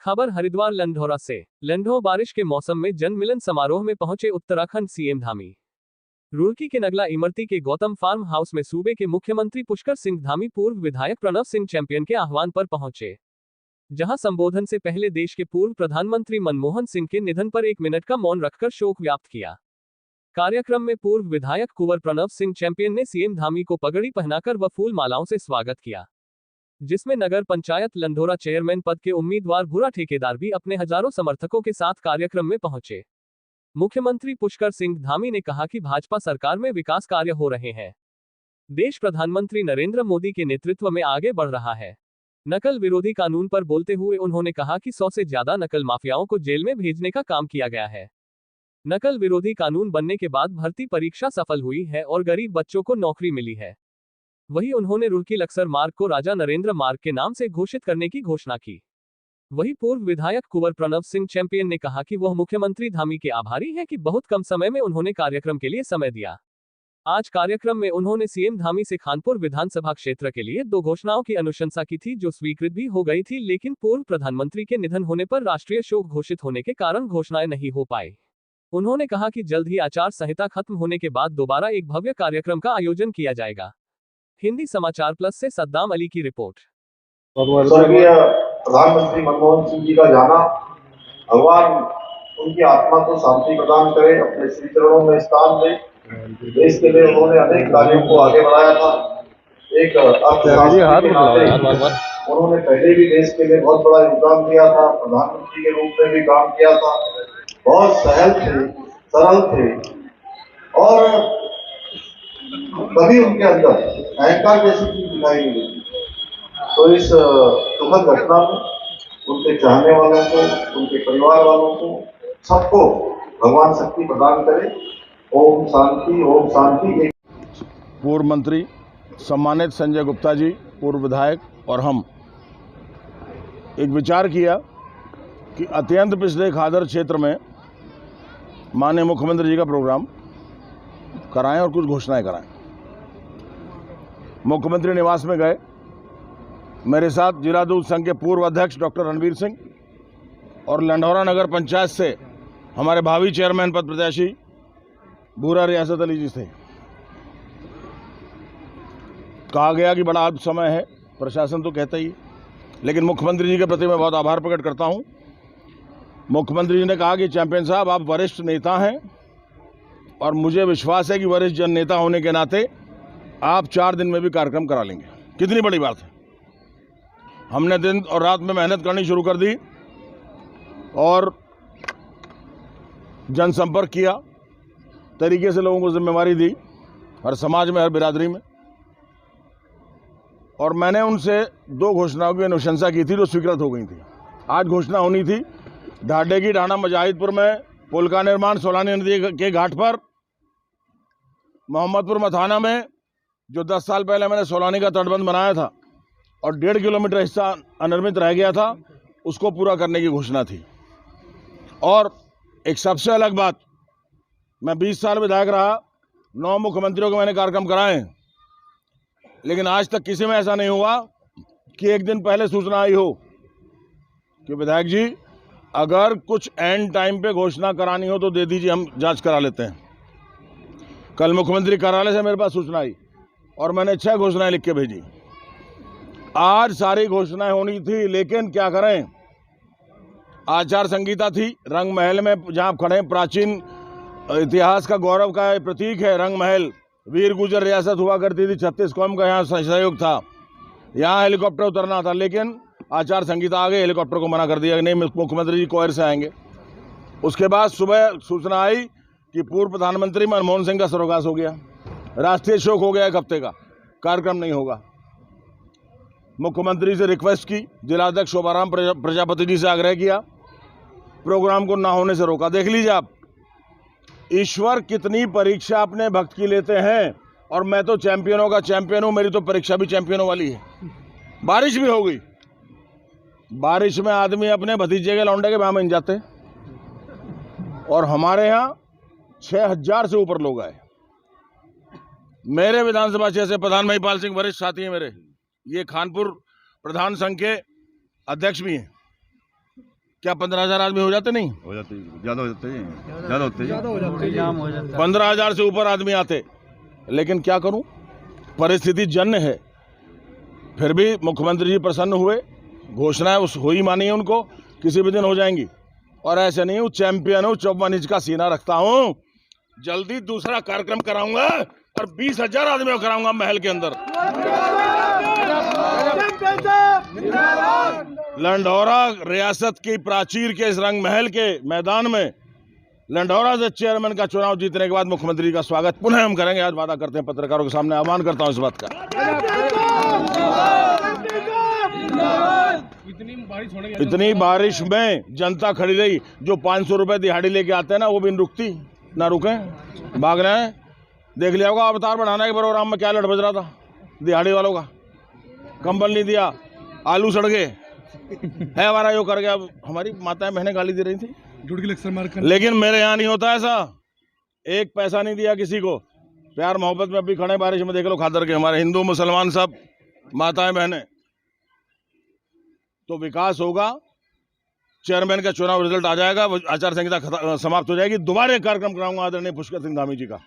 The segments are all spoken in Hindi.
खबर हरिद्वार लंढौरा से। लंढौ बारिश के मौसम में जन मिलन समारोह में पहुंचे उत्तराखंड सीएम धामी। रुड़की के नगला इमरती के गौतम फार्म हाउस में सूबे के मुख्यमंत्री पुष्कर सिंह धामी पूर्व विधायक प्रणव सिंह चैंपियन के आह्वान पर पहुंचे, जहां संबोधन से पहले देश के पूर्व प्रधानमंत्री मनमोहन सिंह के निधन पर 1 मिनट का मौन रखकर शोक व्यक्त किया। कार्यक्रम में पूर्व विधायक कुंवर प्रणव सिंह चैंपियन ने सीएम धामी को पगड़ी पहनाकर व फूल मालाओं से स्वागत किया, जिसमें नगर पंचायत लंढौरा चेयरमैन पद के उम्मीदवार भूरा ठेकेदार भी अपने हजारों समर्थकों के साथ कार्यक्रम में पहुंचे। मुख्यमंत्री पुष्कर सिंह धामी ने कहा कि भाजपा सरकार में विकास कार्य हो रहे हैं। देश प्रधानमंत्री नरेंद्र मोदी के नेतृत्व में आगे बढ़ रहा है। नकल विरोधी कानून पर बोलते हुए उन्होंने कहा कि 100 से ज्यादा नकल माफियाओं को जेल में भेजने का काम किया गया है। नकल विरोधी कानून बनने के बाद भर्ती परीक्षा सफल हुई है और गरीब बच्चों को नौकरी मिली है। वहीं उन्होंने रुड़की लक्सर मार्ग को राजा नरेंद्र मार्ग के नाम से घोषित करने की घोषणा की। वहीं पूर्व विधायक कुंवर प्रणव सिंह चैंपियन ने कहा कि वह मुख्यमंत्री धामी के आभारी हैं कि बहुत कम समय में उन्होंने कार्यक्रम के लिए समय दिया। आज कार्यक्रम में उन्होंने सीएम धामी से खानपुर विधानसभा क्षेत्र के लिए 2 घोषणाओं की अनुशंसा की थी, जो स्वीकृत भी हो गई थी, लेकिन पूर्व प्रधानमंत्री के निधन होने पर राष्ट्रीय शोक घोषित होने के कारण घोषणाएं नहीं हो पाई। उन्होंने कहा कि जल्द ही आचार संहिता खत्म होने के बाद दोबारा एक भव्य कार्यक्रम का आयोजन किया जाएगा। हिंदी समाचार प्लस से सद्दाम अली की रिपोर्ट। स्वर्गीय प्रधानमंत्री मनमोहन सिंह जी का जाना, भगवान उनकी आत्मा को शांति प्रदान करे, अपने श्री चरणों में स्थान दे। देश के लिए उन्होंने अनेक कार्यों को आगे बढ़ाया था। एक अर्थशास्त्री के नाते उन्होंने पहले भी देश के लिए बहुत बड़ा योगदान दिया था, प्रधानमंत्री के रूप में भी काम किया था। बहुत सहल थे, सरल थे और कभी उनके अंदर अहंकार जैसी चीज दिखाई नहीं देती। तो इस दुखद घटना में उनके चाहने वालों को, उनके परिवार वालों को, सबको भगवान शक्ति प्रदान करे। ओम शांति, ओम शांति। पूर्व मंत्री सम्मानित संजय गुप्ता जी, पूर्व विधायक और हम एक विचार किया कि अत्यंत पिछड़े खादर क्षेत्र में माननीय मुख्यमंत्री जी का प्रोग्राम कराएं और कुछ घोषणाएं कराएं। मुख्यमंत्री निवास में गए। मेरे साथ जिला दूध संघ के पूर्व अध्यक्ष डॉक्टर रणवीर सिंह और लंढौरा नगर पंचायत से हमारे भावी चेयरमैन पद प्रत्याशी भूरा रियासत अली जी थे। कहा गया कि बड़ा अल्प समय है, प्रशासन तो कहता ही, लेकिन मुख्यमंत्री जी के प्रति मैं बहुत आभार प्रकट करता हूं। मुख्यमंत्री जी ने कहा कि चैंपियन साहब, आप वरिष्ठ नेता हैं और मुझे विश्वास है कि वरिष्ठ जन नेता होने के नाते आप 4 दिन में भी कार्यक्रम करा लेंगे। कितनी बड़ी बात है। हमने दिन और रात में मेहनत करनी शुरू कर दी और जनसंपर्क किया, तरीके से लोगों को जिम्मेवारी दी, हर समाज में, हर बिरादरी में। और मैंने उनसे 2 घोषणाओं की अनुशंसा की थी जो स्वीकृत हो गई थी। आज घोषणा होनी थी ढाडे की ढाणा मजाहिदपुर में पुल का निर्माण सोलानी नदी के घाट पर, मोहम्मदपुर मथाना में जो 10 साल पहले मैंने सोलानी का तटबंध बनाया था और 1.5 किलोमीटर हिस्सा अनिर्मित रह गया था, उसको पूरा करने की घोषणा थी। और एक सबसे अलग बात, मैं 20 साल विधायक रहा, 9 मुख्यमंत्रियों के मैंने कार्यक्रम कराए, लेकिन आज तक किसी में ऐसा नहीं हुआ कि एक दिन पहले सूचना आई हो कि विधायक जी, अगर कुछ एंड टाइम पे घोषणा करानी हो तो दे दीजिए, हम जांच करा लेते हैं। कल मुख्यमंत्री कार्यालय से मेरे पास सूचना आई और मैंने 6 घोषणाएं लिख के भेजी। आज सारी घोषणाएं होनी थी, लेकिन क्या करें, आचार संहिता थी। रंग महल में जहां खड़े हैं, प्राचीन इतिहास का गौरव का प्रतीक है रंग महल। वीर गुर्जर रियासत हुआ करती थी, 36 कौम का यहाँ सहयोग था, यहाँ हेलीकॉप्टर उतरना था, लेकिन आचार संहिता आ गई, हेलीकॉप्टर को मना कर दिया, नहीं मुख्यमंत्री जी कोयर से आएंगे। उसके बाद सुबह सूचना आई कि पूर्व प्रधानमंत्री मनमोहन सिंह का स्वर्गवास हो गया, राष्ट्रीय शोक हो गया, 1 हफ्ते का कार्यक्रम नहीं होगा। मुख्यमंत्री से रिक्वेस्ट की, जिलाध्यक्ष शोभाराम प्रजापति जी से आग्रह किया, प्रोग्राम को ना होने से रोका। देख लीजिए आप, ईश्वर कितनी परीक्षा अपने भक्त की लेते हैं। और मैं तो चैंपियनों का चैंपियन हूं, मेरी तो परीक्षा भी चैंपियनों वाली है। बारिश भी हो गई, बारिश में आदमी अपने भतीजे के लौंडे के ब्याह में जाते, और हमारे यहाँ 6000 से ऊपर लोग आए। मेरे विधानसभा क्षेत्र से प्रधान महिपाल सिंह वरिष्ठ साथी हैं मेरे, ये खानपुर प्रधान संघ के अध्यक्ष भी हैं। क्या 15,000 आदमी हो जाते? नहीं हो जाते, ज्यादा हो जाते हैं, ज्यादा होते हैं। 15,000 से ऊपर आदमी आते। लेकिन क्या करूं, परिस्थिति जन्य है। फिर भी मुख्यमंत्री जी प्रसन्न हुए, घोषणाएं उस हुई मानी उनको, किसी भी दिन हो जाएंगी। और ऐसे नहीं हूँ, चैंपियन हूँ, 54 इंच का सीना रखता हूँ। जल्दी दूसरा कार्यक्रम कराऊंगा और 20,000 आदमियों को कराऊंगा महल के अंदर। लंढौरा रियासत की प्राचीर के इस रंग महल के मैदान में लंढौरा से चेयरमैन का चुनाव जीतने के बाद मुख्यमंत्री का स्वागत पुनः हम करेंगे। आज वादा करते हैं, पत्रकारों के सामने आह्वान करता हूं इस बात का। इतनी बारिश में जनता खड़ी रही। जो 500 रुपए दिहाड़ी लेके आते हैं ना, वो भी नहीं रुकती, ना रुके, भाग रहे हैं। देख लिया होगा अवतार बढ़ाने के प्रोग्राम में क्या लड़ बज रहा था दिहाड़ी वालों का। कंबल नहीं दिया, आलू सड़ गए, है हमारा यो कर गया। हमारी माताएं बहनें गाली दे रही थी, लेकिन मेरे यहाँ नहीं होता ऐसा। एक पैसा नहीं दिया किसी को, प्यार मोहब्बत में अभी खड़े बारिश में, देख लो खादर के हमारे हिंदू मुसलमान सब माताएं बहनें। तो विकास होगा, चेयरमैन का चुनाव रिजल्ट आ जाएगा, आचार संहिता समाप्त हो जाएगी। दोबारा एक कार्यक्रम कराऊंगा आदरणीय पुष्कर सिंह धामी जी का,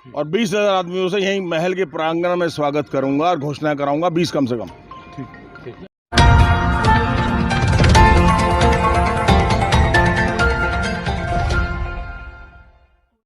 और 20,000 आदमियों से यही महल के प्रांगण में स्वागत करूंगा और घोषणा कराऊंगा, 20 कम से कम।